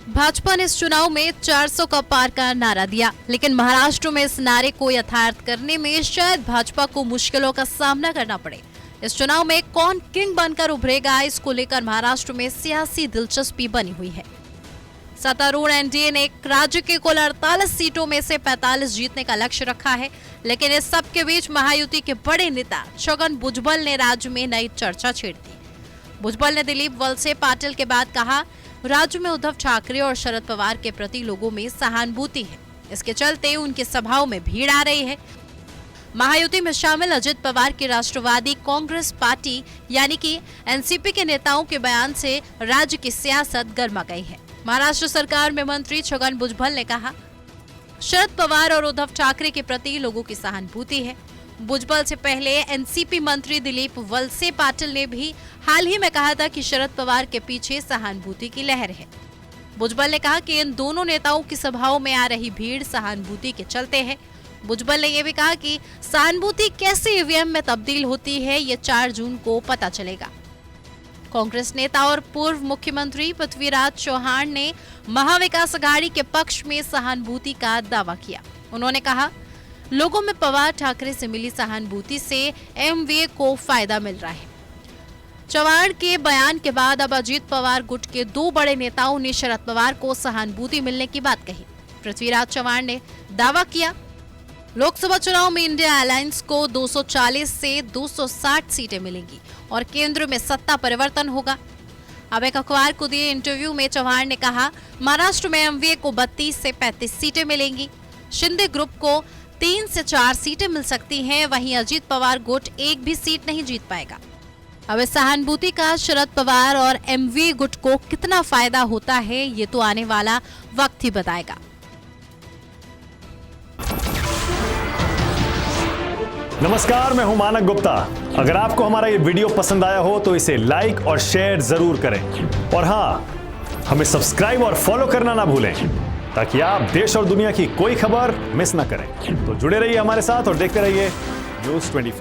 भाजपा ने इस चुनाव में 400 का पार का नारा दिया, लेकिन महाराष्ट्र में इस नारे को यथार्थ करने में शायद भाजपा को मुश्किलों का सामना करना पड़े। इस चुनाव में कौन किंग बनकर उभरेगा, इसको लेकर महाराष्ट्र में सियासी दिलचस्पी बनी हुई है। सत्तारूढ़ एनडीए ने राज्य के कुल 48 सीटों में से 45 जीतने का लक्ष्य रखा है, लेकिन इस सब के बीच महायुति के बड़े नेता छगन भुजबल ने राज्य में नई चर्चा छेड़ दी। भुजबल ने दिलीप वलसे पाटिल के बाद कहा, राज्य में उद्धव ठाकरे और शरद पवार के प्रति लोगों में सहानुभूति है, इसके चलते उनकी सभाओं में भीड़ आ रही है। महायुति में शामिल अजित पवार की राष्ट्रवादी कांग्रेस पार्टी यानी कि एनसीपी के नेताओं के बयान से राज्य की सियासत गर्मा गई है। महाराष्ट्र सरकार में मंत्री छगन भुजबल ने कहा, शरद पवार और उद्धव ठाकरे के प्रति लोगों की सहानुभूति है। भुजबल से पहले एनसीपी मंत्री दिलीप वलसे पाटिल ने भी हाल ही में कहा था कि शरद पवार के पीछे सहानुभूति की लहर है। भुजबल ने कहा कि इन दोनों नेताओं की सभाओं में आ रही भीड़ सहानुभूति के चलते है। भुजबल ने यह भी कहा कि सहानुभूति कैसे ईवीएम में तब्दील होती है, ये 4 जून को पता चलेगा। कांग्रेस नेता और पूर्व मुख्यमंत्री पृथ्वीराज चौहान ने महाविकास अघाड़ी के पक्ष में सहानुभूति का दावा किया। उन्होंने कहा, लोगों में पवार ठाकरे से मिली सहानुभूति से एमवीए को फायदा मिल रहा है। चौहान के बयान के बाद अब अजित पवार गुट के 2 बड़े नेताओं ने शरद पवार को सहानुभूति मिलने की बात कही। पृथ्वीराज चौहान ने दावा किया, लोकसभा चुनाव में इंडिया अलायंस को 240 से 260 सीटें मिलेंगी और केंद्र में सत्ता परिवर्तन होगा। अब एक अखबार को दिए इंटरव्यू में चौहान ने कहा, महाराष्ट्र में एमवीए को 32 से 35 सीटें मिलेंगी। शिंदे ग्रुप को 3 से 4 सीटें मिल सकती हैं, वहीं अजित पवार गुट एक भी सीट नहीं जीत पाएगा। अब इस सहानुभूति का शरद पवार और एमवीए गुट को कितना फायदा होता है, ये तो आने वाला वक्त ही बताएगा। नमस्कार, मैं हूं मानक गुप्ता। अगर आपको हमारा ये वीडियो पसंद आया हो तो इसे लाइक और शेयर जरूर करें, और हां, हमें सब्सक्राइब और फॉलो करना ना भूलें ताकि आप देश और दुनिया की कोई खबर मिस ना करें। तो जुड़े रहिए हमारे साथ और देखते रहिए News 24।